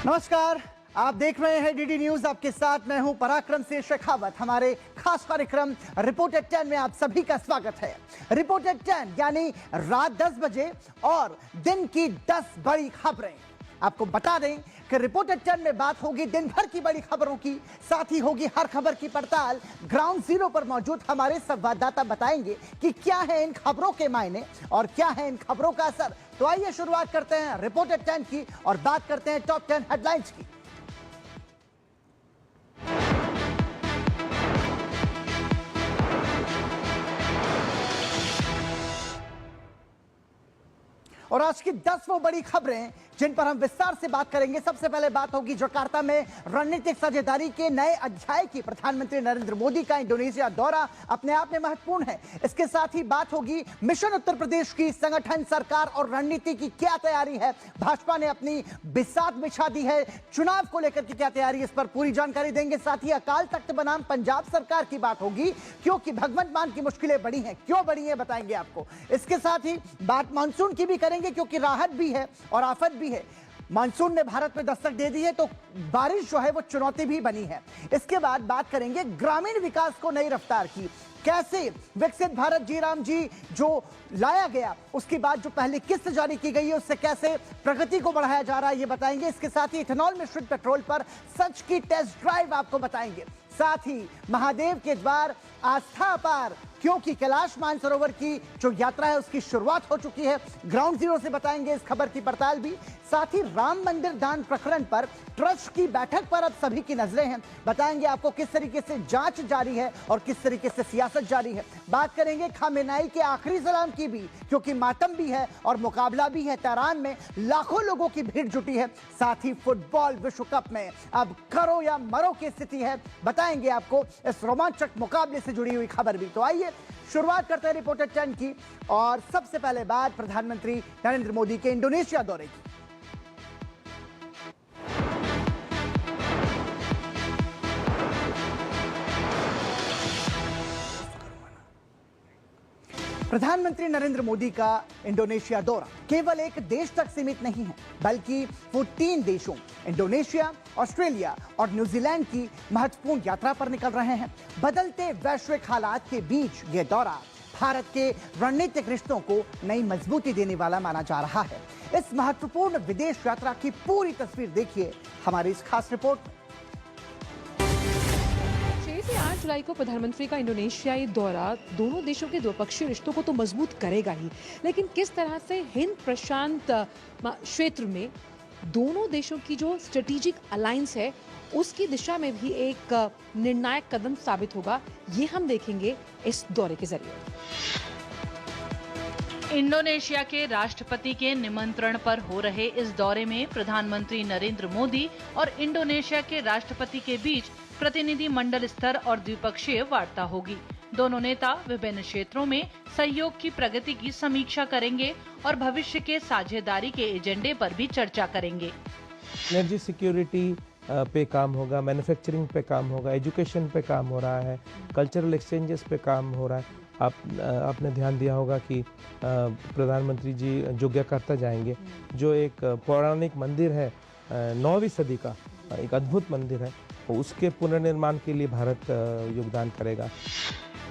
नमस्कार, आप देख रहे हैं डीडी न्यूज। आपके साथ मैं हूं पराक्रम सिंह शेखावत। हमारे खास कार्यक्रम रिपोर्ट एट 10 में आप सभी का स्वागत है। रिपोर्ट एट 10 यानी रात 10 बजे और दिन की 10 बड़ी खबरें। आपको बता दें कि रिपोर्ट एट 10 में बात होगी दिन भर की बड़ी खबरों की, साथ ही होगी हर खबर की पड़ताल। ग्राउंड जीरो पर मौजूद हमारे संवाददाता बताएंगे कि क्या है इन खबरों के मायने और क्या है इन खबरों का असर। तो आइए शुरुआत करते हैं रिपोर्ट एट 10 की और बात करते हैं टॉप 10 हेडलाइंस की। और आज की 10 वो बड़ी खबरें जिन पर हम विस्तार से बात करेंगे। सबसे पहले बात होगी जकार्ता में रणनीतिक साझेदारी के नए अध्याय की। प्रधानमंत्री नरेंद्र मोदी का इंडोनेशिया दौरा अपने आप में महत्वपूर्ण है। इसके साथ ही बात होगी मिशन उत्तर प्रदेश की। संगठन, सरकार और रणनीति की क्या तैयारी है, भाजपा ने अपनी बिसात बिछा दी है। चुनाव को लेकर की क्या तैयारी, इस पर पूरी जानकारी देंगे। साथ ही अकाल तख्त बनाम पंजाब सरकार की बात होगी, क्योंकि भगवंत मान की मुश्किलें बढ़ी हैं। क्यों बढ़ी हैं बताएंगे आपको। इसके साथ ही बात मानसून की भी करेंगे, क्योंकि राहत भी है और आफत भी है। मानसून ने भारत में दस्तक दे दी है तो बारिश जो है वो चुनौती भी बनी है। इसके बाद बात करेंगे ग्रामीण विकास को नई रफ्तार की। कैसे विकसित भारत जी राम जी जो लाया गया, उसके बाद जो पहली किस्त जारी की गई है उससे कैसे प्रगति को बढ़ाया जा रहा है, ये बताएंगे। इसके साथ ही इथेनॉल मिश्रित पेट्रोल पर सच की टेस्ट ड्राइव आपको बताएंगे। साथ ही महादेव के द्वार आस्था अपार, क्योंकि कैलाश मानसरोवर की जो यात्रा है उसकी शुरुआत हो चुकी है। ग्राउंड जीरो से बताएंगे इस खबर की पड़ताल भी। साथ ही राम मंदिर दान प्रकरण पर ट्रस्ट की बैठक पर अब सभी की नजरें हैं। बताएंगे आपको किस तरीके से जांच जारी है और किस तरीके से सियासत जारी है। बात करेंगे खामेनेई के आखिरी सलाम की भी, क्योंकि मातम भी है और मुकाबला भी है। तेहरान में लाखों लोगों की भीड़ जुटी है। साथ ही फुटबॉल विश्व कप में अब करो या मरो की स्थिति है। बताएंगे आपको इस रोमांचक मुकाबले से जुड़ी हुई खबर भी। तो आइए शुरुआत करते हैं रिपोर्ट एट 10 की और सबसे पहले बात प्रधानमंत्री नरेंद्र मोदी के इंडोनेशिया दौरे की। प्रधानमंत्री नरेंद्र मोदी का इंडोनेशिया दौरा केवल एक देश तक सीमित नहीं है, बल्कि वो 3 देशों इंडोनेशिया, ऑस्ट्रेलिया और न्यूजीलैंड की महत्वपूर्ण यात्रा पर निकल रहे हैं। बदलते वैश्विक हालात के बीच ये दौरा भारत के रणनीतिक रिश्तों को नई मजबूती देने वाला माना जा रहा है। इस महत्वपूर्ण विदेश यात्रा की पूरी तस्वीर देखिए हमारी इस खास रिपोर्ट में। 6 से 8 जुलाई को प्रधानमंत्री का इंडोनेशियाई दौरा दोनों देशों के द्विपक्षीय रिश्तों को तो मजबूत करेगा ही, लेकिन किस तरह से हिंद प्रशांत क्षेत्र में दोनों देशों की जो स्ट्रेटेजिक अलायंस है उसकी दिशा में भी एक निर्णायक कदम साबित होगा, ये हम देखेंगे इस दौरे के जरिए। इंडोनेशिया के राष्ट्रपति के निमंत्रण पर हो रहे इस दौरे में प्रधानमंत्री नरेंद्र मोदी और इंडोनेशिया के राष्ट्रपति के बीच प्रतिनिधि मंडल स्तर और द्विपक्षीय वार्ता होगी। दोनों नेता विभिन्न क्षेत्रों में सहयोग की प्रगति की समीक्षा करेंगे और भविष्य के साझेदारी के एजेंडे पर भी चर्चा करेंगे। एनर्जी सिक्योरिटी पे काम होगा, मैन्युफैक्चरिंग पे काम होगा, एजुकेशन पे काम हो रहा है, कल्चरल एक्सचेंजेस पे काम हो रहा है। आपने ध्यान दिया होगा कि प्रधानमंत्री जी यग्याकर्ता जाएंगे, जो एक पौराणिक मंदिर है, 9वीं सदी का एक अद्भुत मंदिर है। उसके पुनर्निर्माण के लिए भारत योगदान करेगा।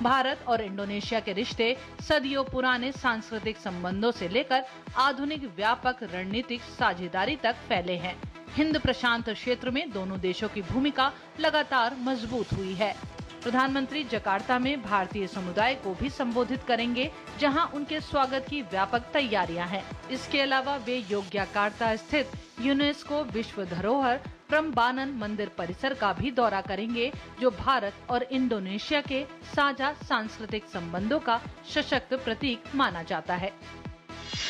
भारत और इंडोनेशिया के रिश्ते सदियों पुराने सांस्कृतिक संबंधों से लेकर आधुनिक व्यापक रणनीतिक साझेदारी तक फैले हैं। हिंद प्रशांत क्षेत्र में दोनों देशों की भूमिका लगातार मजबूत हुई है। प्रधानमंत्री जकार्ता में भारतीय समुदाय को भी संबोधित करेंगे, जहां उनके स्वागत की व्यापक तैयारियां हैं। इसके अलावा वे यग्याकर्ता स्थित यूनेस्को विश्व धरोहर प्रम्बानन मंदिर परिसर का भी दौरा करेंगे, जो भारत और इंडोनेशिया के साझा सांस्कृतिक संबंधों का सशक्त प्रतीक माना जाता है।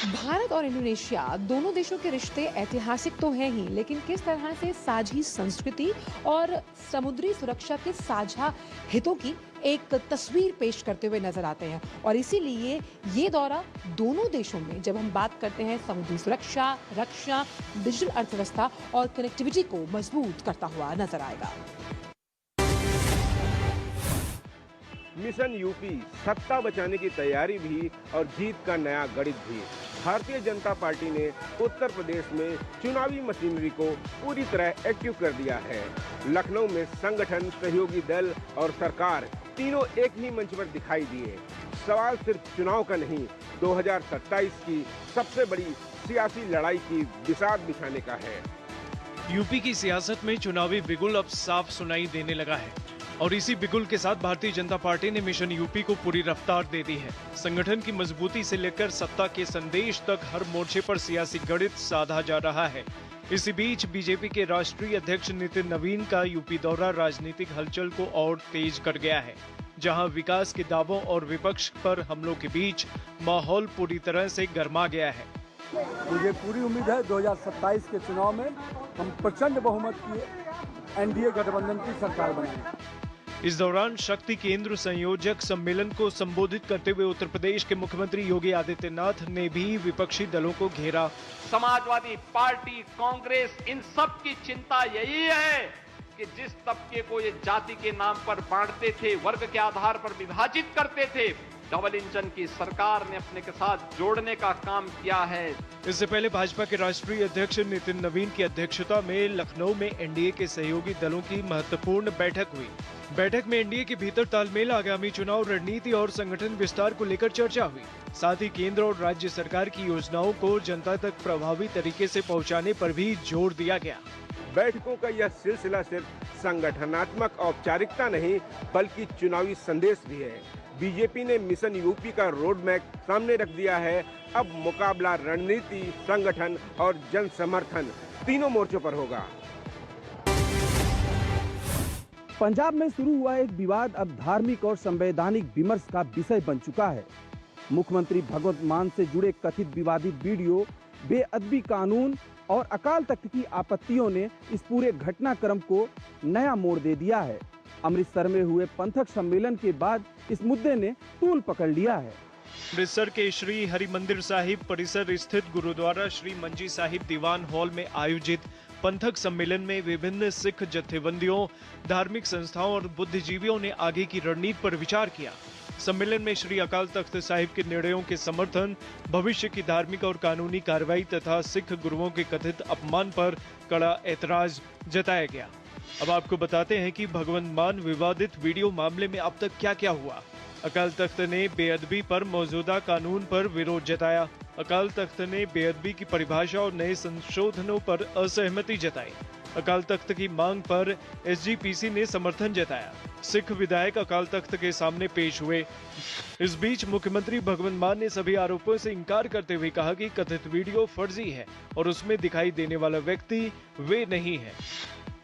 भारत और इंडोनेशिया दोनों देशों के रिश्ते ऐतिहासिक तो हैं ही, लेकिन किस तरह से साझी संस्कृति और समुद्री सुरक्षा के साझा हितों की एक तस्वीर पेश करते हुए नजर आते हैं। और इसीलिए ये दौरा दोनों देशों में, जब हम बात करते हैं समुद्री सुरक्षा, रक्षा, डिजिटल अर्थव्यवस्था और कनेक्टिविटी को मजबूत करता हुआ नजर आएगा। मिशन यूपी सत्ता बचाने की तैयारी भी और जीत का नया गणित भी। भारतीय जनता पार्टी ने उत्तर प्रदेश में चुनावी मशीनरी को पूरी तरह एक्टिव कर दिया है। लखनऊ में संगठन, सहयोगी दल और सरकार तीनों एक ही मंच पर दिखाई दिए। सवाल सिर्फ चुनाव का नहीं, 2027 की सबसे बड़ी सियासी लड़ाई की बिसात बिछाने का है। यूपी की सियासत में चुनावी बिगुल अब साफ सुनाई देने लगा है और इसी बिगुल के साथ भारतीय जनता पार्टी ने मिशन यूपी को पूरी रफ्तार दे दी है। संगठन की मजबूती से लेकर सत्ता के संदेश तक हर मोर्चे पर सियासी गणित साधा जा रहा है। इसी बीच बीजेपी के राष्ट्रीय अध्यक्ष नितिन नवीन का यूपी दौरा राजनीतिक हलचल को और तेज कर गया है, जहां विकास के दावों और विपक्ष पर हमलों के बीच माहौल पूरी तरह से गर्मा गया है। मुझे पूरी उम्मीद है 2027 के चुनाव में हम प्रचंड बहुमत की एनडीए गठबंधन की सरकार बनाएंगे। इस दौरान शक्ति केंद्र संयोजक सम्मेलन को संबोधित करते हुए उत्तर प्रदेश के मुख्यमंत्री योगी आदित्यनाथ ने भी विपक्षी दलों को घेरा। समाजवादी पार्टी, कांग्रेस, इन सब की चिंता यही है कि जिस तबके को ये जाति के नाम पर बांटते थे, वर्ग के आधार पर विभाजित करते थे, डबल इंजन की सरकार ने अपने के साथ जोड़ने का काम किया है। इससे पहले भाजपा के राष्ट्रीय अध्यक्ष नितिन नवीन की अध्यक्षता में लखनऊ में एनडीए के सहयोगी दलों की महत्वपूर्ण बैठक हुई। बैठक में एनडीए के भीतर तालमेल, आगामी चुनाव रणनीति और संगठन विस्तार को लेकर चर्चा हुई। साथ ही केंद्र और राज्य सरकार की योजनाओं को जनता तक प्रभावी तरीके से पहुंचाने पर भी जोर दिया गया। बैठकों का यह सिलसिला सिर्फ संगठनात्मक औपचारिकता नहीं, बल्कि चुनावी संदेश भी है। बीजेपी ने मिशन यूपी का रोड मैप सामने रख दिया है। अब मुकाबला रणनीति, संगठन और जन समर्थन तीनों मोर्चों पर होगा। पंजाब में शुरू हुआ एक विवाद अब धार्मिक और संवैधानिक विमर्श का विषय बन चुका है। मुख्यमंत्री भगवंत मान से जुड़े कथित विवादित वीडियो, बेअदबी कानून और अकाल तख्त की आपत्तियों ने इस पूरे घटनाक्रम को नया मोड़ दे दिया है। अमृतसर में हुए पंथक सम्मेलन के बाद इस मुद्दे ने तूल पकड़ लिया है। अमृतसर के श्री हरिमंदिर साहिब परिसर स्थित गुरुद्वारा श्री मंजी साहिब दीवान हॉल में आयोजित पंथक सम्मेलन में विभिन्न सिख जत्थेबंदियों, धार्मिक संस्थाओं और बुद्धिजीवियों ने आगे की रणनीति पर विचार किया। सम्मेलन में श्री अकाल तख्त साहिब के निर्णयों के समर्थन, भविष्य की धार्मिक और कानूनी कार्रवाई तथा सिख गुरुओं के कथित अपमान पर कड़ा ऐतराज जताया गया। अब आपको बताते हैं कि भगवंत मान विवादित वीडियो मामले में अब तक क्या क्या हुआ। अकाल तख्त ने बेअदबी पर मौजूदा कानून पर विरोध जताया। अकाल तख्त ने बेअदबी की परिभाषा और नए संशोधनों पर असहमति जताई। अकाल तख्त की मांग पर एसजीपीसी ने समर्थन जताया। सिख विधायक अकाल तख्त के सामने पेश हुए। इस बीच मुख्यमंत्री भगवंत मान ने सभी आरोपों से इंकार करते हुए कहा कि कथित वीडियो फर्जी है और उसमें दिखाई देने वाला व्यक्ति वे नहीं है।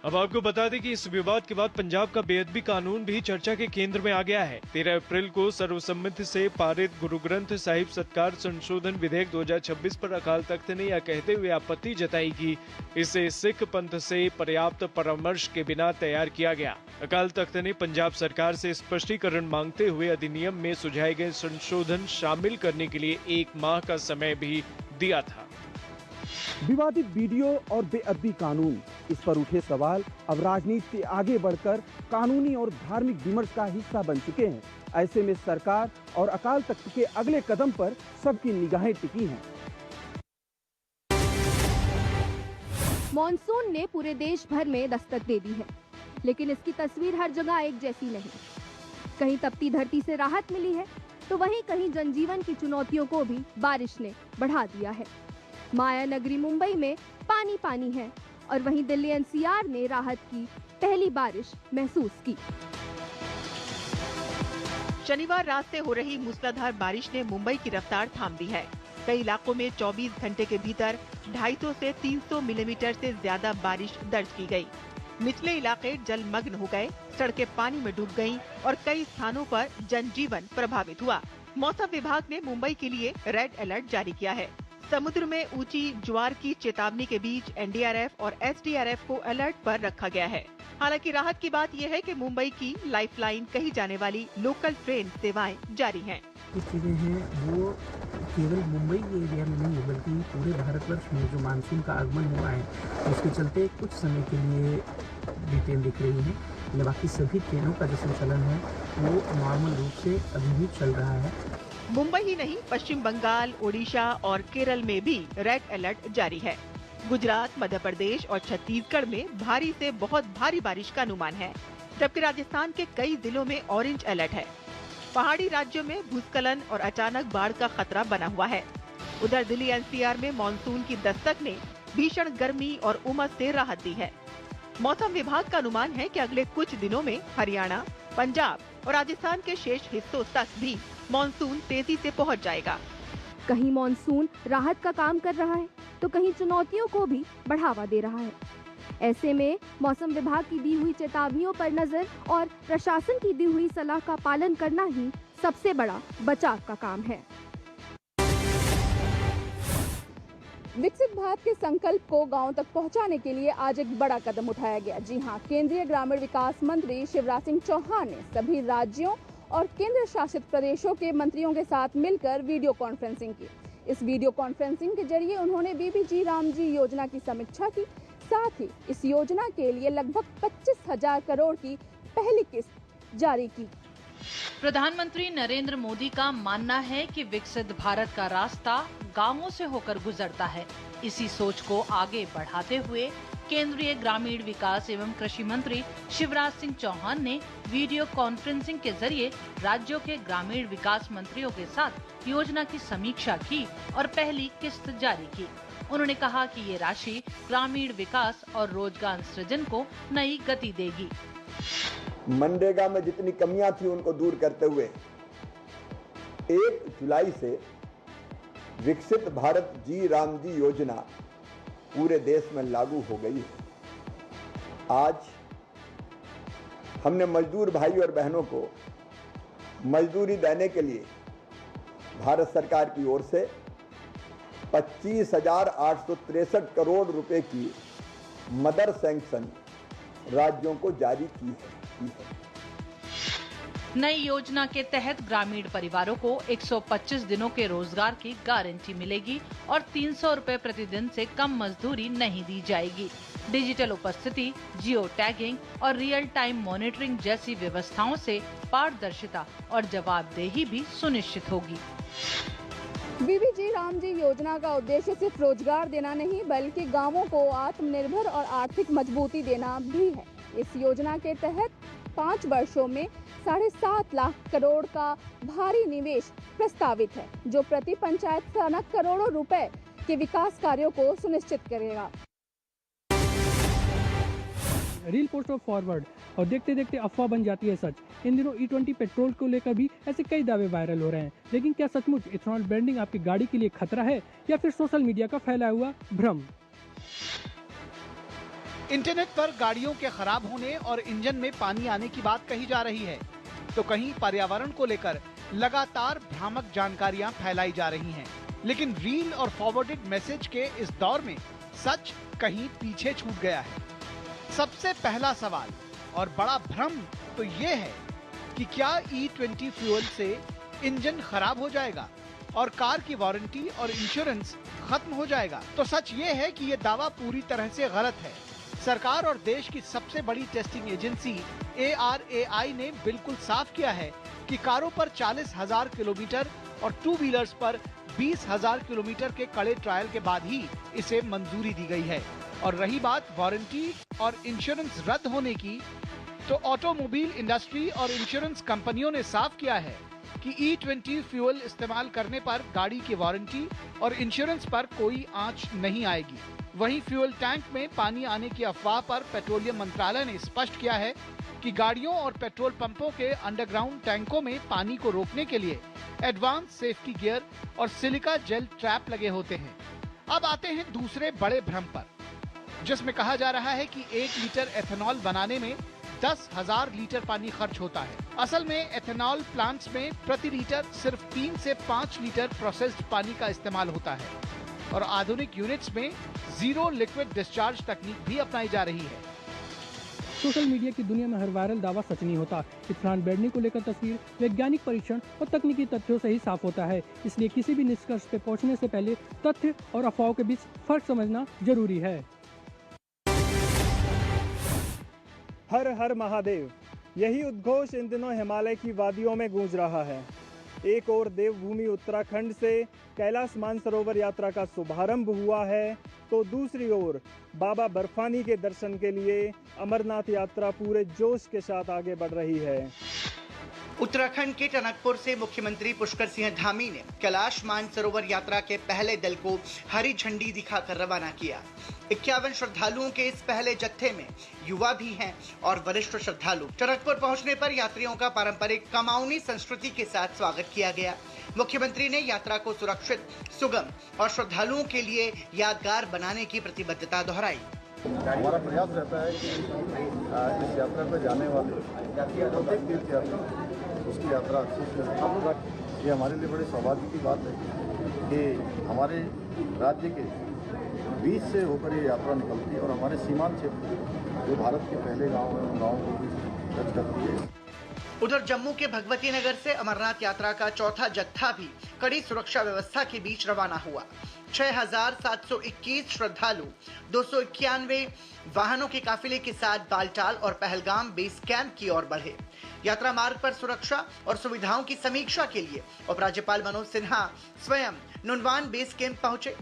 अब आपको बता दें कि इस विवाद के बाद पंजाब का बेअदबी कानून भी चर्चा के केंद्र में आ गया है। 13 अप्रैल को सर्वसम्मति से पारित गुरु ग्रंथ साहिब सत्कार संशोधन विधेयक 2026 पर अकाल तख्त ने यह कहते हुए आपत्ति जताई कि इसे सिख पंथ से पर्याप्त परामर्श के बिना तैयार किया गया। अकाल तख्त ने पंजाब सरकार से स्पष्टीकरण मांगते हुए अधिनियम में सुझाए गए संशोधन शामिल करने के लिए 1 माह का समय भी दिया था। विवादित वीडियो और बेअदबी कानून, इस पर उठे सवाल अब राजनीति से आगे बढ़कर कानूनी और धार्मिक विमर्श का हिस्सा बन चुके हैं। ऐसे में सरकार और अकाल तख्त के अगले कदम पर सबकी निगाहें टिकी हैं। मॉनसून ने पूरे देश भर में दस्तक दे दी है, लेकिन इसकी तस्वीर हर जगह एक जैसी नहीं। कहीं तपती धरती से राहत मिली है, तो वहीं कहीं जनजीवन की चुनौतियों को भी बारिश ने बढ़ा दिया है। माया नगरी मुंबई में पानी पानी है और वहीं दिल्ली एनसीआर ने राहत की पहली बारिश महसूस की। शनिवार रात से हो रही मूसलाधार बारिश ने मुंबई की रफ्तार थाम दी है। कई इलाकों में 24 घंटे के भीतर 250 से 300 मिलीमीटर से ज्यादा बारिश दर्ज की गई। निचले इलाके जलमग्न हो गए, सड़कें पानी में डूब गईं और कई स्थानों पर जनजीवन प्रभावित हुआ। मौसम विभाग ने मुंबई के लिए रेड अलर्ट जारी किया है। समुद्र में ऊंची ज्वार की चेतावनी के बीच एनडीआरएफ और एसडीआरएफ को अलर्ट पर रखा गया है। हालांकि राहत की बात यह है कि मुंबई की लाइफलाइन कही जाने वाली लोकल ट्रेन सेवाएं जारी हैं। कुछ चीजें हैं वो केवल मुंबई के एरिया में नहीं है, बल्कि पूरे भारतवर्ष में जो मानसून का आगमन हुआ है उसके चलते कुछ समय के लिए भी ट्रेन दिख रही है। बाकी सभी ट्रेनों का जो संचालन है वो नॉर्मल रूप से अभी भी चल रहा है। मुंबई ही नहीं, पश्चिम बंगाल, ओडिशा और केरल में भी रेड अलर्ट जारी है। गुजरात, मध्य प्रदेश और छत्तीसगढ़ में भारी से बहुत भारी बारिश का अनुमान है, जबकि राजस्थान के कई जिलों में ऑरेंज अलर्ट है। पहाड़ी राज्यों में भूस्खलन और अचानक बाढ़ का खतरा बना हुआ है। उधर दिल्ली एनसीआर में मानसून की दस्तक ने भीषण गर्मी और उमस से राहत दी है। मौसम विभाग का अनुमान है कि अगले कुछ दिनों में हरियाणा, पंजाब और राजस्थान के शेष हिस्सों तक भी मानसून तेजी से पहुंच जाएगा। कहीं मानसून राहत का काम कर रहा है तो कहीं चुनौतियों को भी बढ़ावा दे रहा है। ऐसे में मौसम विभाग की दी हुई चेतावनियों पर नजर और प्रशासन की दी हुई सलाह का पालन करना ही सबसे बड़ा बचाव का काम है। विकसित भारत के संकल्प को गांव तक पहुंचाने के लिए आज एक बड़ा कदम उठाया गया। जी हां, केंद्रीय ग्रामीण विकास मंत्री शिवराज सिंह चौहान ने सभी राज्यों और केंद्र शासित प्रदेशों के मंत्रियों के साथ मिलकर वीडियो कॉन्फ्रेंसिंग की। इस वीडियो कॉन्फ्रेंसिंग के जरिए उन्होंने बीबीजी रामजी योजना की समीक्षा की। साथ ही इस योजना के लिए लगभग 25,000 करोड़ की पहली किस्त जारी की। प्रधानमंत्री नरेंद्र मोदी का मानना है कि विकसित भारत का रास्ता गांवों से होकर गुजरता है। इसी सोच को आगे बढ़ाते हुए केंद्रीय ग्रामीण विकास एवं कृषि मंत्री शिवराज सिंह चौहान ने वीडियो कॉन्फ्रेंसिंग के जरिए राज्यों के ग्रामीण विकास मंत्रियों के साथ योजना की समीक्षा की और पहली किस्त जारी की। उन्होंने कहा कि ये राशि ग्रामीण विकास और रोजगार सृजन को नई गति देगी। मनरेगा में जितनी कमियां थी उनको दूर करते हुए 1 जुलाई से विकसित भारत जी राम जी योजना पूरे देश में लागू हो गई है। आज हमने मजदूर भाई और बहनों को मजदूरी देने के लिए भारत सरकार की ओर से 25,863 करोड़ रुपए की मदर सैंक्शन राज्यों को जारी की है। नई योजना के तहत ग्रामीण परिवारों को 125 दिनों के रोजगार की गारंटी मिलेगी और 300 रुपए प्रतिदिन से कम मजदूरी नहीं दी जाएगी। डिजिटल उपस्थिति, जियो टैगिंग और रियल टाइम मॉनिटरिंग जैसी व्यवस्थाओं से पारदर्शिता और जवाबदेही भी सुनिश्चित होगी। बीबीजी रामजी योजना का उद्देश्य सिर्फ रोजगार देना नहीं बल्कि गांवों को आत्मनिर्भर और आर्थिक मजबूती देना भी है। इस योजना के तहत 5 वर्षों में 7.5 लाख करोड़ का भारी निवेश प्रस्तावित है, जो प्रति पंचायत स्थाना करोड़ों रुपए के विकास कार्यों को सुनिश्चित करेगा। रील पोस्ट और फॉरवर्ड और देखते देखते अफवाह बन जाती है सच। इन दिनों E20 पेट्रोल को लेकर भी ऐसे कई दावे वायरल हो रहे हैं, लेकिन क्या सचमुच इथेनॉल ब्रांडिंग आपकी गाड़ी के लिए खतरा है या फिर सोशल मीडिया का फैलाया हुआ भ्रम? इंटरनेट पर गाड़ियों के खराब होने और इंजन में पानी आने की बात कही जा रही है, तो कहीं पर्यावरण को लेकर लगातार भ्रामक जानकारियां फैलाई जा रही हैं। लेकिन रील और फॉरवर्डेड मैसेज के इस दौर में सच कहीं पीछे छूट गया है। सबसे पहला सवाल और बड़ा भ्रम तो ये है कि क्या E20 फ्यूल से इंजन खराब हो जाएगा और कार की वारंटी और इंश्योरेंस खत्म हो जाएगा? तो सच ये है कि ये दावा पूरी तरह से गलत है। सरकार और देश की सबसे बड़ी टेस्टिंग एजेंसी ARAI ने बिल्कुल साफ किया है कि कारों पर 40,000 किलोमीटर और 2 व्हीलर्स पर 20,000 किलोमीटर के कड़े ट्रायल के बाद ही इसे मंजूरी दी गई है। और रही बात वारंटी और इंश्योरेंस रद्द होने की, तो ऑटोमोबाइल इंडस्ट्री और इंश्योरेंस कंपनियों ने साफ किया है कि E20 फ्यूल इस्तेमाल करने पर गाड़ी की वारंटी और इंश्योरेंस पर कोई आंच नहीं आएगी। वहीं फ्यूल टैंक में पानी आने की अफवाह पर पेट्रोलियम मंत्रालय ने स्पष्ट किया है कि गाड़ियों और पेट्रोल पंपों के अंडरग्राउंड टैंकों में पानी को रोकने के लिए एडवांस सेफ्टी गियर और सिलिका जेल ट्रैप लगे होते हैं। अब आते हैं दूसरे बड़े भ्रम पर, जिसमें कहा जा रहा है कि 1 लीटर एथेनॉल बनाने में 10,000 लीटर पानी खर्च होता है। असल में एथेनॉल प्लांट्स में प्रति लीटर सिर्फ 3 से 5 लीटर प्रोसेस्ड पानी का इस्तेमाल होता है और आधुनिक यूनिट्स में जीरो लिक्विड डिस्चार्ज तकनीक भी अपनाई जा रही है। सोशल मीडिया की दुनिया में हर वायरल दावा सच नहीं होता। इथेनॉल ब्रांडिंग को लेकर तस्वीर वैज्ञानिक परीक्षण और तकनीकी तथ्यों से ही साफ होता है। इसलिए किसी भी निष्कर्ष पे पहुंचने से पहले तथ्य और अफवाहों के बीच फर्क समझना जरूरी है। हर हर महादेव, यही उद्घोष इन दिनों हिमालय की वादियों में गूंज रहा है। एक ओर देवभूमि उत्तराखंड से कैलाश मानसरोवर यात्रा का शुभारंभ हुआ है, तो दूसरी ओर बाबा बर्फानी के दर्शन के लिए अमरनाथ यात्रा पूरे जोश के साथ आगे बढ़ रही है। उत्तराखंड के टनकपुर से मुख्यमंत्री पुष्कर सिंह धामी ने कैलाश मानसरोवर यात्रा के पहले दल को हरी झंडी दिखाकर रवाना किया। 51 श्रद्धालुओं के इस पहले जत्थे में युवा भी हैं और वरिष्ठ श्रद्धालु। टनकपुर पहुंचने पर यात्रियों का पारंपरिक कमाऊनी संस्कृति के साथ स्वागत किया गया। मुख्यमंत्री ने यात्रा को सुरक्षित, सुगम और श्रद्धालुओं के लिए यादगार बनाने की प्रतिबद्धता दोहराई। हमारा प्रयास रहता है कि इस यात्रा पर जाने वाले प्रत्येक तीर्थयात्री उसकी यात्रा अच्छे से हो। ये हमारे लिए बड़े सौभाग्य की बात है कि हमारे राज्य के बीच से होकर ये यात्रा निकलती है और हमारे सीमांत क्षेत्र जो भारत के पहले गांव हैं उन गाँवों को भी टच करती है। उधर जम्मू के भगवती नगर से अमरनाथ यात्रा का चौथा जत्था भी कड़ी सुरक्षा व्यवस्था के बीच रवाना हुआ। 6,721 श्रद्धालु 291 वाहनों के काफिले के साथ बालटाल और पहलगाम बेस कैंप की ओर बढ़े। यात्रा मार्ग पर सुरक्षा और सुविधाओं की समीक्षा के लिए उपराज्यपाल मनोज सिन्हा स्वयं नुनवान बेस कैंप पहुंचे।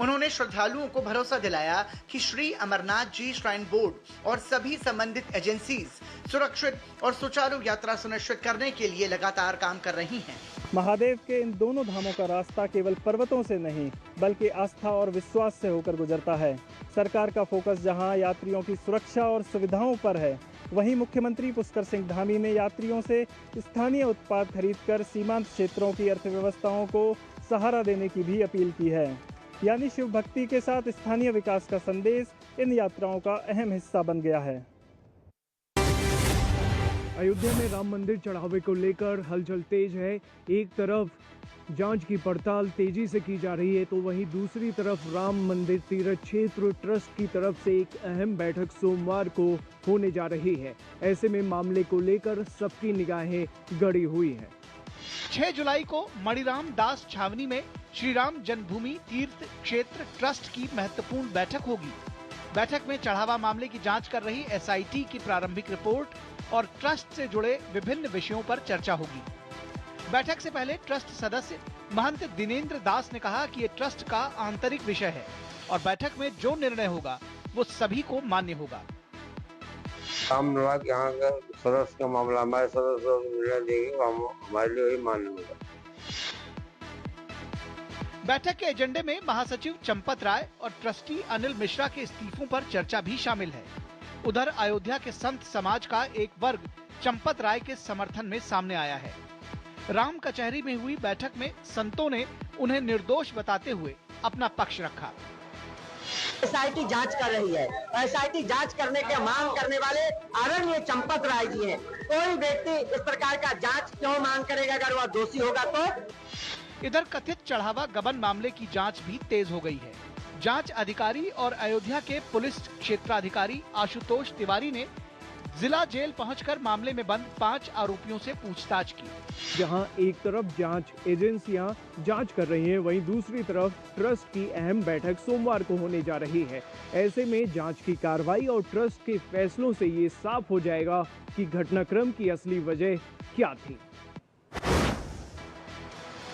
उन्होंने श्रद्धालुओं को भरोसा दिलाया कि श्री अमरनाथ जी श्राइन बोर्ड और सभी संबंधित एजेंसीज सुरक्षित और सुचारू यात्रा सुनिश्चित करने के लिए लगातार काम कर रही हैं। महादेव के इन दोनों धामों का रास्ता केवल पर्वतों से नहीं बल्कि आस्था और विश्वास से होकर गुजरता है। सरकार का फोकस जहां यात्रियों की सुरक्षा और सुविधाओं पर है, वहीं मुख्यमंत्री पुष्कर सिंह धामी ने यात्रियों से स्थानीय उत्पाद खरीदकर सीमांत क्षेत्रों की अर्थव्यवस्थाओं को सहारा देने की भी अपील की है। यानी शिव भक्ति के साथ स्थानीय विकास का संदेश इन यात्राओं का अहम हिस्सा बन गया है। अयोध्या में राम मंदिर चढ़ावे को लेकर हलचल तेज है। एक तरफ जांच की पड़ताल तेजी से की जा रही है, तो वहीं दूसरी तरफ राम मंदिर तीर्थ क्षेत्र ट्रस्ट की तरफ से एक अहम बैठक सोमवार को होने जा रही है। ऐसे में मामले को लेकर सबकी निगाहें गड़ी हुई हैं। 6 जुलाई को मणिराम दास छावनी में श्री राम जन्मभूमि तीर्थ क्षेत्र ट्रस्ट की महत्वपूर्ण बैठक होगी। बैठक में चढ़ावा मामले की जांच कर रही एसआईटी की प्रारंभिक रिपोर्ट और ट्रस्ट से जुड़े विभिन्न विषयों पर चर्चा होगी। बैठक से पहले ट्रस्ट सदस्य महंत दिनेंद्र दास ने कहा कि ये ट्रस्ट का आंतरिक विषय है और बैठक में जो निर्णय होगा वो सभी को मान्य होगा। राम निवास यहाँ का सदस्य का मामला हमारे सदस्य निर्णय देंगे, हमारे लिए ही मान्य होगा। बैठक के एजेंडे में महासचिव चंपत राय और ट्रस्टी अनिल मिश्रा के इस्तीफों पर चर्चा भी शामिल है। उधर अयोध्या के संत समाज का एक वर्ग चंपत राय के समर्थन में सामने आया है। राम कचहरी में हुई बैठक में संतों ने उन्हें निर्दोष बताते हुए अपना पक्ष रखा। एसआईटी जांच कर रही है। एसआईटी जांच करने के मांग करने वाले आदरणीय चंपत राय जी हैं। कोई व्यक्ति इस प्रकार का जांच क्यों मांग करेगा अगर वह दोषी होगा तो? इधर कथित चढ़ावा गबन मामले की जांच भी तेज हो गई है। जांच अधिकारी और अयोध्या के पुलिस क्षेत्राधिकारी आशुतोष तिवारी ने जिला जेल पहुंचकर मामले में बंद 5 आरोपियों से पूछताछ की। जहां एक तरफ जांच एजेंसियां जांच कर रही हैं, वहीं दूसरी तरफ ट्रस्ट की अहम बैठक सोमवार को होने जा रही है। ऐसे में जांच की कार्रवाई और ट्रस्ट के फैसलों से ये साफ हो जाएगा कि घटनाक्रम की असली वजह क्या थी।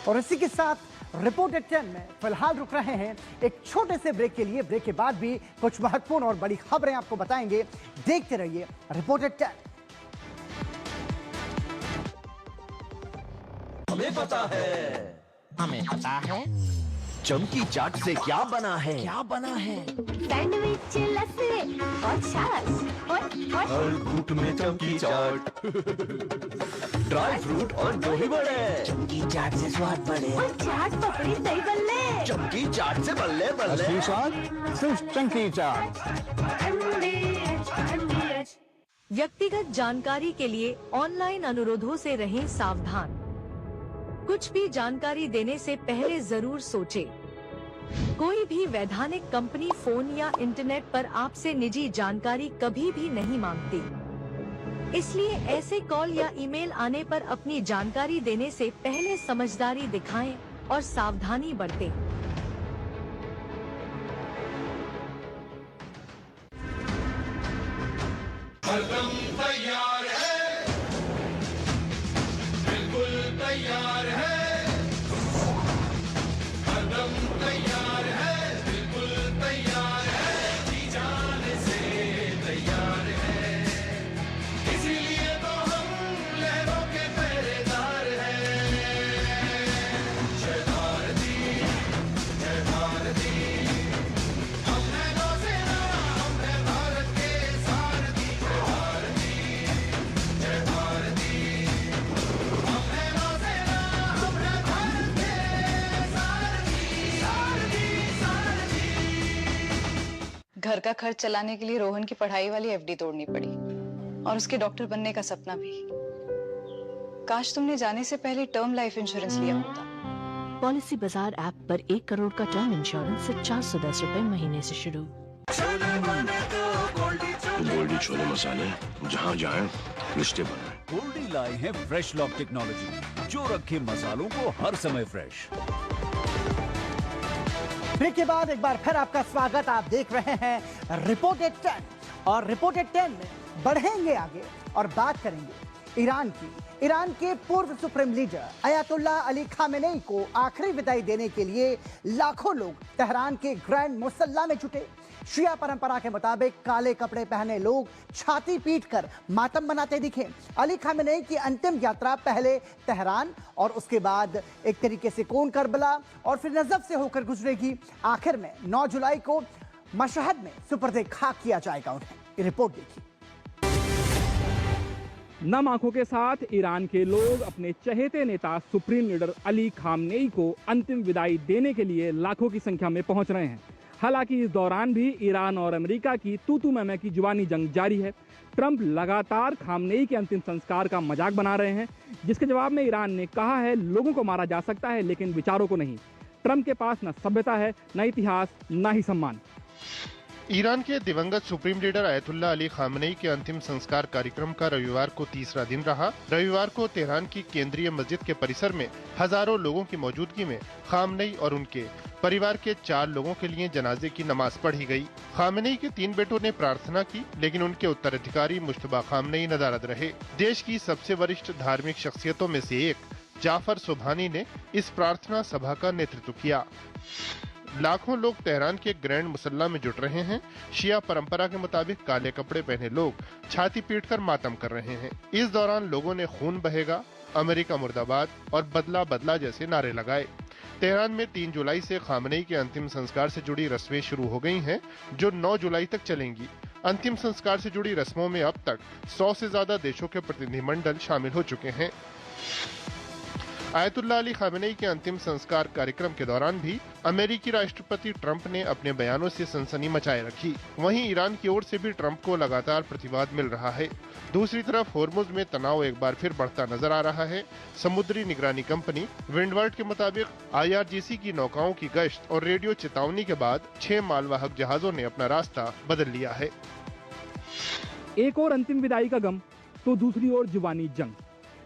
और इसी के साथ रिपोर्टर 10 में फिलहाल रुक रहे हैं एक छोटे से ब्रेक के लिए। ब्रेक के बाद भी कुछ महत्वपूर्ण और बड़ी खबरें आपको बताएंगे। देखते रहिए रिपोर्टर 10। हमें पता है चमकी चाट से क्या बना है? सैंडविच, लस्सी और छाछ और हर घूंट में चमकी चाट, ड्राई फ्रूट और दही बड़े। चमकी चाट से स्वाद बढ़े और चाट पपड़ी दही बल्ले। चमकी चाट से बल्ले बल्ले। असली स्वाद सिर्फ चमकी चाट। व्यक्तिगत जानकारी के लिए ऑनलाइन अनुरोधों से रहें सावधान। कुछ भी जानकारी देने से पहले जरूर सोचें। कोई भी वैधानिक कंपनी फोन या इंटरनेट पर आपसे निजी जानकारी कभी भी नहीं मांगती। इसलिए ऐसे कॉल या ईमेल आने पर अपनी जानकारी देने से पहले समझदारी दिखाएं और सावधानी बरतें। तैयार है, बिल्कुल तैयार है। घर का खर्च चलाने के लिए रोहन की पढ़ाई वाली एफडी तोड़नी पड़ी और उसके डॉक्टर बनने का सपना भी। काश तुमने जाने से पहले टर्म लाइफ इंश्योरेंस लिया होता। पॉलिसी बाजार ऐप पर 1 करोड़ का टर्म इंश्योरेंस सिर्फ 410 रुपए महीने से शुरू। गोल्डी छोले मसाले, जहाँ जाए रिश्ते बने। गोल्डी लाए हैं फ्रेश लॉक टेक्नोलॉजी, जो रखे मसालों को हर समय फ्रेश। ब्रेक के बाद एक बार फिर आपका स्वागत। आप देख रहे हैं रिपोर्टेड 10 और रिपोर्टेड 10 में बढ़ेंगे आगे और बात करेंगे ईरान की। ईरान के पूर्व supreme leader Ayatollah Ali Khamenei को आखिरी विदाई देने के लिए लाखों लोग तेहरान के ग्रैंड मुसल्ला में जुटे। शिया परंपरा के मुताबिक काले कपड़े पहने लोग छाती पीटकर मातम मनाते दिखे। अली खामेनेई की अंतिम यात्रा पहले तेहरान और उसके बाद एक तरीके से कोन करबला और फिर नजफ से होकर गुजरेगी। आखिर में 9 जुलाई को मशहद में सुपर्दे खाक किया जाएगा उन्हें। रिपोर्ट देखिए। नम आंखों के साथ ईरान के लोग अपने चहेते नेता सुप्रीम लीडर अली खामनेई को अंतिम विदाई देने के लिए लाखों की संख्या में पहुंच रहे हैं। हालांकि इस दौरान भी ईरान और अमेरिका की तू-तू मैं-मैं की जुबानी जंग जारी है। ट्रंप लगातार खामनेई के अंतिम संस्कार का मजाक बना रहे हैं, जिसके जवाब में ईरान ने कहा है लोगों को मारा जा सकता है लेकिन विचारों को नहीं। ट्रंप के पास न सभ्यता है, न इतिहास, न ही सम्मान। ईरान के दिवंगत supreme leader Ayatollah Ali Khamenei के अंतिम संस्कार कार्यक्रम का रविवार को तीसरा दिन रहा। रविवार को तेहरान की केंद्रीय मस्जिद के परिसर में हजारों लोगों की मौजूदगी में खामनेई और उनके परिवार के 4 लोगों के लिए जनाजे की नमाज पढ़ी गई। खामनेई के 3 बेटों ने प्रार्थना की, लेकिन उनके उत्तराधिकारी मुश्तबा खामनेई नदारद रहे। देश की सबसे वरिष्ठ धार्मिक शख्सियतों में से एक जाफर सुबहानी ने इस प्रार्थना सभा का नेतृत्व किया। लाखों लोग तेहरान के ग्रैंड मुसल्ला में जुट रहे हैं। शिया परंपरा के मुताबिक काले कपड़े पहने लोग छाती पीटकर मातम कर रहे हैं। इस दौरान लोगों ने खून बहेगा, अमेरिका मुर्दाबाद और बदला बदला जैसे नारे लगाए। तेहरान में 3 जुलाई से खामनेई के अंतिम संस्कार से जुड़ी रस्में शुरू हो गई हैं, जो 9 जुलाई तक चलेंगी। अंतिम संस्कार से जुड़ी रस्मों में अब तक 100 से ज्यादा देशों के प्रतिनिधिमंडल शामिल हो चुके हैं। अयतुल्लाह अली खामेनेई के अंतिम संस्कार कार्यक्रम के दौरान भी अमेरिकी राष्ट्रपति ट्रंप ने अपने बयानों से सनसनी मचाए रखी। वहीं ईरान की ओर से भी ट्रंप को लगातार प्रतिवाद मिल रहा है। दूसरी तरफ होर्मुज में तनाव एक बार फिर बढ़ता नजर आ रहा है। समुद्री निगरानी कंपनी विंडवर्ल्ड के मुताबिक IRGC की नौकाओं की गश्त और रेडियो चेतावनी के बाद 6 मालवाहक जहाजों ने अपना रास्ता बदल लिया है। एक और अंतिम विदाई का गम तो दूसरी ओर जुबानी जंग।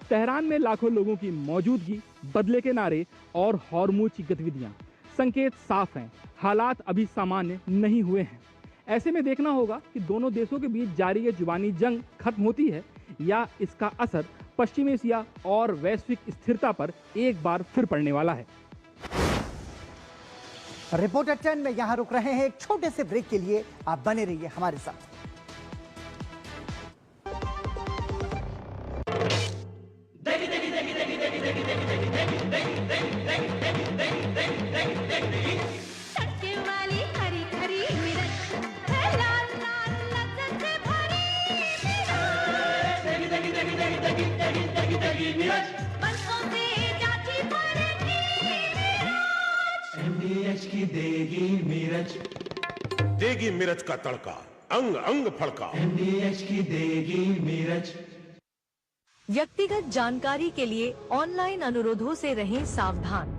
तेहरान में लाखों लोगों की मौजूदगी, बदले के नारे और हॉर्मुज की गतिविधियां। संकेत साफ हैं, हालात अभी सामान्य नहीं हुए हैं। ऐसे में देखना होगा कि दोनों देशों के बीच जारी ये जुबानी जंग खत्म होती है या इसका असर पश्चिम एशिया और वैश्विक स्थिरता पर एक बार फिर पड़ने वाला है। रिपोर्टर 10 में यहाँ रुक रहे हैं एक छोटे से ब्रेक के लिए। आप बने रहिए हमारे साथ। देगी मिर्च का तड़का, अंग अंग फड़का। MDH की देगी मिर्च। व्यक्तिगत जानकारी के लिए ऑनलाइन अनुरोधों से रहें सावधान।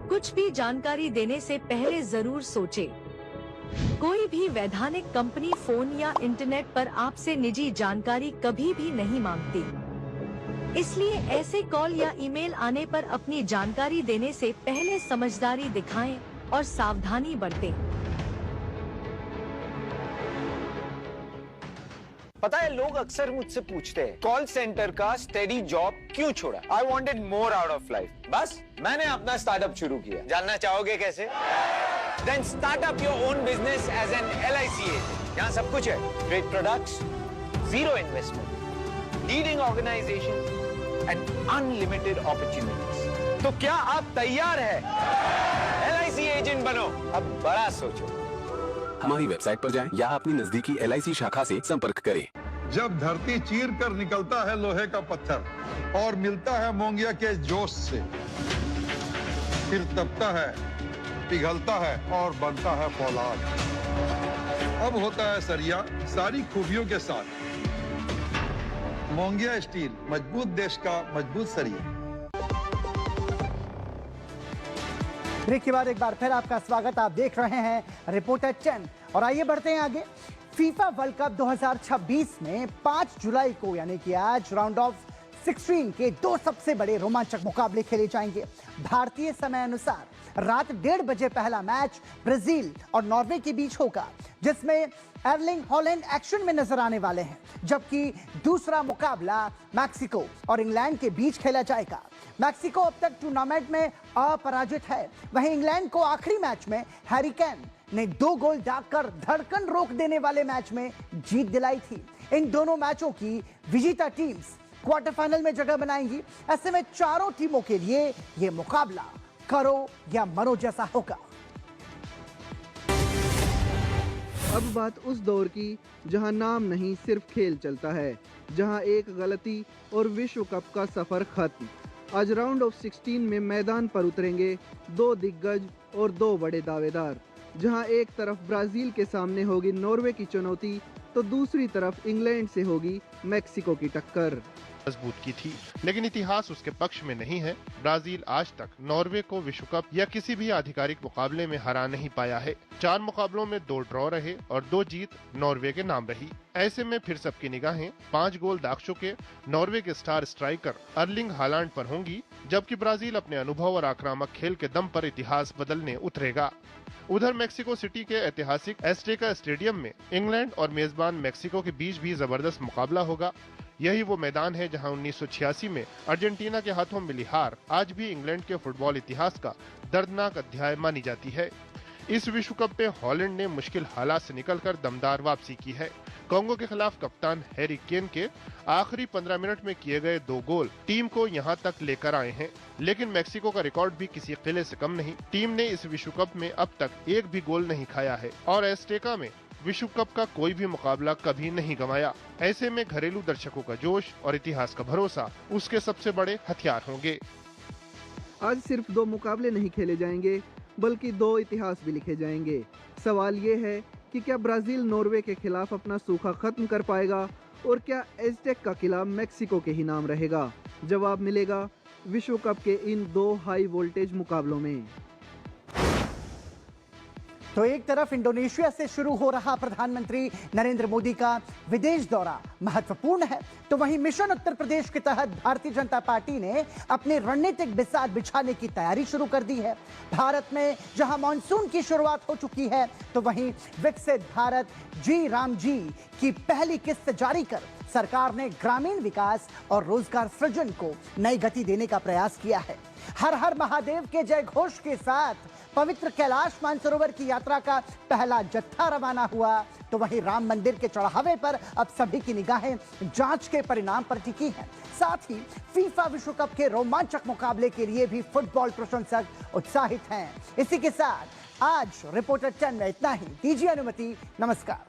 कुछ भी जानकारी देने से पहले जरूर सोचें। कोई भी वैधानिक कंपनी फोन या इंटरनेट पर आपसे निजी जानकारी कभी भी नहीं मांगती, इसलिए ऐसे कॉल या ईमेल आने पर अपनी जानकारी देने से पहले समझदारी दिखाएं और सावधानी बरतें। पता है, लोग अक्सर मुझसे पूछते हैं कॉल सेंटर का स्टेडी जॉब क्यों छोड़ा। I wanted more out of life. बस मैंने अपना स्टार्टअप शुरू किया। जानना चाहोगे कैसे? Then start up your own business as an LIC agent. यहाँ सब कुछ है। Great products, zero investment, leading organization and unlimited opportunities. तो क्या आप तैयार हैं? LIC एजेंट बनो। अब बड़ा सोचो। हमारी वेबसाइट पर जाएं या अपनी नजदीकी LIC शाखा से संपर्क करें। जब धरती चीर कर निकलता है लोहे का पत्थर और मिलता है मोंगिया के जोश से, फिर तपता है, पिघलता है और बनता है फौलाद। अब होता है सरिया सारी खूबियों के साथ। मोंगिया स्टील, मजबूत देश का मजबूत सरिया। ब्रेक के बाद एक बार फिर आपका स्वागत। आप देख रहे हैं रिपोर्टर 10 और आइए बढ़ते हैं आगे। फीफा वर्ल्ड कप 2026 में 5 जुलाई को यानी कि आज राउंड ऑफ 16 के 2 सबसे बड़े रोमांचक मुकाबले खेले जाएंगे। भारतीय समय अनुसार रात 1:30 बजे पहला मैच ब्राजील और नॉर्वे के बीच होगा, जिसमें एर्लिंग हॉलैंड एक्शन में नजर आने वाले हैं, जबकि दूसरा मुकाबला मैक्सिको और इंग्लैंड के बीच खेला जाएगा। मैक्सिको अब तक टूर्नामेंट में अपराजित है, वहीं इंग्लैंड को आखिरी मैच में हैरी केन ने 2 गोल दागकर धड़कन रोक देने वाले मैच में जीत दिलाई थी। इन दोनों मैचों की विजेता टीम्स क्वार्टर फाइनल में जगह बनाएंगी। ऐसे में चारों टीमों के लिए यह मुकाबला करो या मरो जैसा होगा। अब बात उस दौर की जहां नाम नहीं सिर्फ खेल चलता है, जहां एक गलती और विश्व कप का सफर खत्म। आज राउंड ऑफ 16 में मैदान पर उतरेंगे 2 दिग्गज और 2 बड़े दावेदार, जहां एक तरफ ब्राजील के सामने होगी नॉर्वे की चुनौती, तो दूसरी तरफ इंग्लैंड से होगी मैक्सिको की टक्कर। मजबूत की थी, लेकिन इतिहास उसके पक्ष में नहीं है। ब्राजील आज तक नॉर्वे को विश्व कप या किसी भी आधिकारिक मुकाबले में हरा नहीं पाया है। 4 मुकाबलों में 2 ड्रॉ रहे और 2 जीत नॉर्वे के नाम रही। ऐसे में फिर सबकी निगाहें 5 गोल दाग चुके नॉर्वे के स्टार स्ट्राइकर अर्लिंग हालैंड पर होंगी, जबकि ब्राजील अपने अनुभव और आक्रामक खेल के दम पर इतिहास बदलने उतरेगा। उधर मेक्सिको सिटी के ऐतिहासिक एस्टेका स्टेडियम में इंग्लैंड और मेजबान मेक्सिको के बीच भी जबरदस्त मुकाबला होगा। यही वो मैदान है जहां 1986 में अर्जेंटीना के हाथों मिली हार आज भी इंग्लैंड के फुटबॉल इतिहास का दर्दनाक अध्याय मानी जाती है। इस विश्व कप पे हॉलैंड ने मुश्किल हालात से निकलकर दमदार वापसी की है। कांगो के खिलाफ कप्तान हैरी केन के आखिरी 15 मिनट में किए गए 2 गोल टीम को यहां तक लेकर आए हैं, लेकिन मेक्सिको का रिकॉर्ड भी किसी किले से कम नहीं। टीम ने इस विश्व कप में अब तक एक भी गोल नहीं खाया है और एस्टेका में विश्व कप का कोई भी मुकाबला कभी नहीं गंवाया। ऐसे में घरेलू दर्शकों का जोश और इतिहास का भरोसा उसके सबसे बड़े हथियार होंगे। आज सिर्फ 2 मुकाबले नहीं खेले जाएंगे, बल्कि 2 इतिहास भी लिखे जाएंगे। सवाल ये है कि क्या ब्राजील नॉर्वे के खिलाफ अपना सूखा खत्म कर पाएगा और क्या एज़टेक का किला मेक्सिको के ही नाम रहेगा? जवाब मिलेगा विश्व कप के इन 2 हाई वोल्टेज मुकाबलों में। तो एक तरफ इंडोनेशिया से शुरू हो रहा प्रधानमंत्री नरेंद्र मोदी का विदेश दौरा महत्वपूर्ण है, तो वहीं मिशन उत्तर प्रदेश के तहत भारतीय जनता पार्टी ने अपनी रणनीतिक बिसात बिछाने की तैयारी शुरू कर दी है। भारत में जहां मॉनसून की शुरुआत हो चुकी है, तो वहीं विकसित भारत जी राम जी की पहली किस्त जारी कर सरकार ने ग्रामीण विकास और रोजगार सृजन को नई गति देने का प्रयास किया है। हर हर महादेव के जय घोष के साथ पवित्र कैलाश मानसरोवर की यात्रा का पहला जत्था रवाना हुआ, तो वहीं राम मंदिर के चढ़ावे पर अब सभी की निगाहें जांच के परिणाम पर टिकी हैं। साथ ही फीफा विश्व कप के रोमांचक मुकाबले के लिए भी फुटबॉल प्रशंसक उत्साहित हैं। इसी के साथ आज रिपोर्टर 10 में इतना ही। दीजिए अनुमति, नमस्कार।